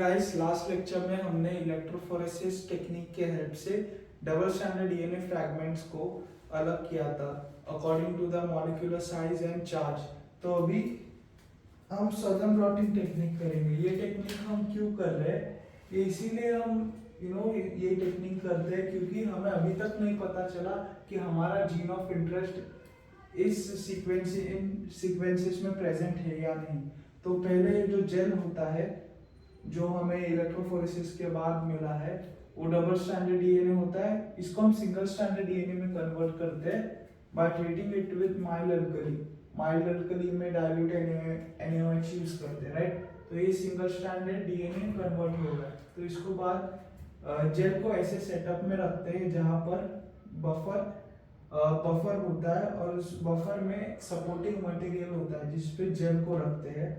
Guys, last lecture में हमने electrophoresis technique के हेल्प से डबल स्ट्रैंडेड डीएनए फ्रैगमेंट्स को अलग किया था according to the molecular size and charge. तो अभी हम सदर्न ब्लॉटिंग टेक्निक करेंगे। ये टेक्निक हम क्यों कर रहे हैं? ये इसीलिए हम ये टेक्निक करते हैं क्योंकि हमें अभी तक नहीं पता चला कि हमारा जीन ऑफ इंटरेस्ट इस सीक्वेंसेस में प्रेजेंट है या नहीं। तो पहले जो जेल होता है जो हमें इलेक्ट्रोफोरेसिस के बाद मिला है वो डबल स्ट्रैंडेड डीएनए होता है। इसको हम सिंगल स्ट्रैंडेड डीएनए में कन्वर्ट करते हैं by treating it with mild alkali. Mild alkali में डाइल्यूट NaOH यूज करते हैं, राइट। तो ये सिंगल स्ट्रैंडेड डीएनए कन्वर्ट हो गया। तो इसको बाद जेल को ऐसे सेटअप में रखते हैं जहां पर बफर होता है और उस बफर में सपोर्टिंग मटेरियल होता है जिस पे जेल को रखते हैं।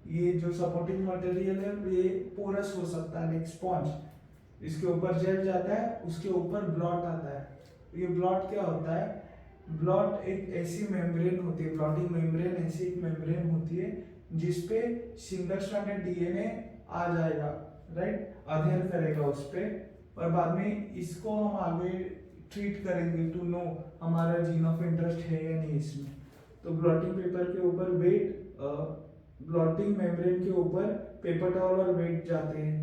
ये जो सपोर्टिंग मटेरियल है ये पोरस हो सकता है, लाइक स्पॉन्ज। इसके ऊपर जेल जाता है, उसके ऊपर ब्लॉट आता है। ये ब्लॉट क्या होता है? ब्लॉट एक ऐसी मेम्ब्रेन होती है, ब्लॉटिंग मेम्ब्रेन ऐसी एक मेम्ब्रेन होती है जिसपे सिंगल स्ट्रैंडेड डीएनए आ जाएगा, राइट, अध्ययन करेगा उस पे और बाद में इसको हम आगे ट्रीट करेंगे टू नो हमारा जीन ऑफ इंटरेस्ट है या नहीं इसमें। तो ब्लॉटिंग पेपर के ऊपर वेट, ब्लॉटिंग मेम्ब्रेन के ऊपर पेपर टॉवल और वेट जाते हैं।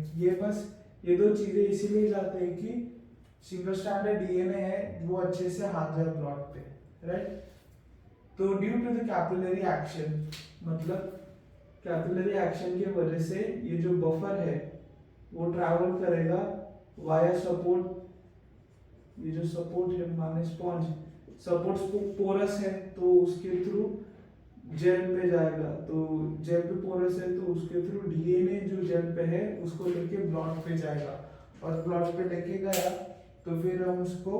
ये दो चीजें इसीलिए जाते हैं कि सिंगल स्ट्रैंडेड डीएनए है वो अच्छे से हाथ जाए ब्लॉट पे, राइट। तो due to the capillary action, मतलब कैपिलरी एक्शन की वजह से ये जो बफर है वो ट्रैवल करेगा वाया सपोर्ट। ये जो सपोर्ट है माने स्पॉन्ज, सपोर्ट पोरस है तो उसके थ्रू जेल पे जाएगा। तो जेल पे पोरस है तो उसके थ्रू डीएनए जो जेल पे है उसको लेके ब्लॉट पे जाएगा और ब्लॉट पे लेके गया तो फिर हम उसको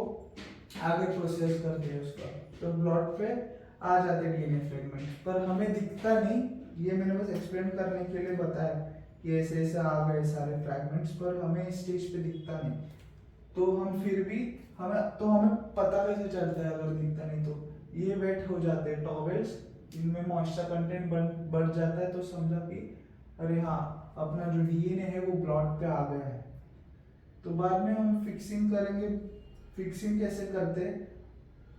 आगे प्रोसेस करते हैं उसका। तो ब्लॉट पे आ जाते डीएनए फ्रेगमेंट, पर हमें दिखता नहीं। ये मैंने बस एक्सप्लेन करने के लिए बताया कि ऐसे ऐसे आ गए सारे फ्रैगमेंट्स, पर हमें इस स्टेज पे दिखता नहीं। तो हम फिर भी हमें पता कैसे चलता है अगर दिखता नहीं? तो ये वेट हो जाते हैं टॉवेल्स, इनमें मॉइस्चर कंटेंट बढ़ जाता है तो समझा कि अरे हाँ, अपना जो डीएनए है वो ब्लॉट पे आ गया है। तो बाद में हम फिक्सिंग करेंगे। फिक्सिंग कैसे करते हैं?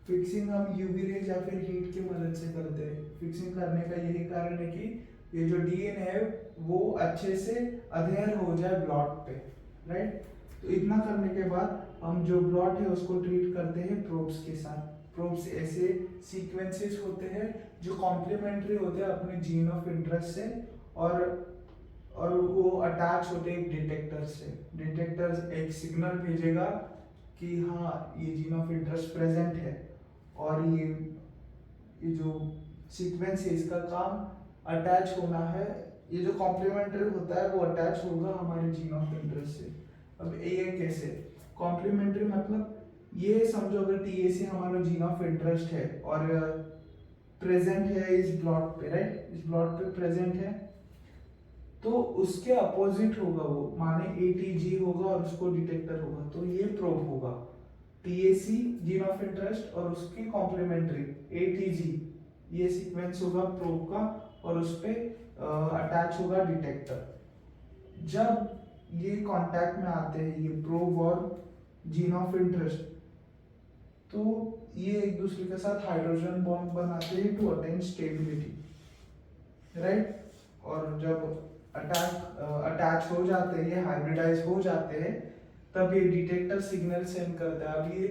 फिक्सिंग हम यूवी रेज या फिर हीट की मदद से करते हैं। फिक्सिंग करने का यही कारण है कि ये जो डीएनए है वो अच्छे से अधेयर हो जाए ब्लॉट पे, राइट। तो इतना करने के बाद हम जो ब्लॉट है उसको ट्रीट करते हैं प्रोब्स के साथ। प्रोब्स ऐसे सीक्वेंसेस होते हैं जो कॉम्प्लीमेंट्री होते हैं अपने जीन ऑफ इंटरेस्ट से और वो अटैच होते हैं एक डिटेक्टर से। डिटेक्टर एक सिग्नल भेजेगा कि हाँ ये जीन ऑफ इंटरेस्ट प्रेजेंट है और ये जो सीक्वेंस है इसका काम अटैच होना है। ये जो कॉम्प्लीमेंट्री होता है वो अटैच होगा हमारे जीन ऑफ इंटरेस्ट से। अब ये कैसे? कॉम्प्लीमेंट्री मतलब ये समझो अगर टीएसी हमारा जीन ऑफ इंटरेस्ट है और प्रेजेंट है इस ब्लॉट पे, राइट, इस ब्लॉट पे प्रेजेंट है तो उसके अपोजिट होगा वो, माने एटीजी होगा और उसको डिटेक्टर होगा। तो ये प्रोब होगा टीएसी जीन ऑफ इंटरेस्ट और उसकी कॉम्प्लीमेंट्री एटीजी, ये सीक्वेंस होगा प्रोब का और उस पे अटैच होगा डिटेक्टर। जब ये कांटेक्ट में आते हैं ये प्रोब और जीन ऑफ इंटरेस्ट तो ये एक दूसरे के साथ हाइड्रोजन बॉन्ड बनाते हैं टू अटेन स्टेबिलिटी, राइट। और जब अटैच हो जाते हैं, ये हाइब्रिडाइज हो जाते हैं, तब ये डिटेक्टर सिग्नल सेंड करता है। अब ये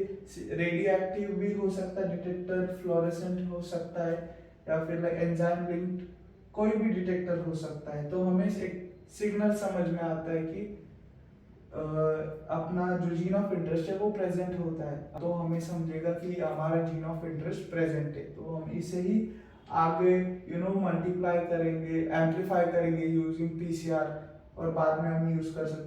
रेडियो एक्टिव भी हो सकता है डिटेक्टर, फ्लोरेसेंट हो सकता है या फिर एंजाइम लिंक्ड कोई भी डिटेक्टर हो सकता है। तो हमें एक सिग्नल समझ में आता है कि अपना जो जीन ऑफ इंटरेस्ट है वो प्रेजेंट होता है। तो हमें समझेगा कि हमारा जीन ऑफ इंटरेस्ट प्रेजेंट है। तो हम इसे ही आगे मल्टीप्लाई करेंगे, एम्पलीफाई करेंगे यूजिंग पीसीआर और बाद में हम यूज कर सकते हैं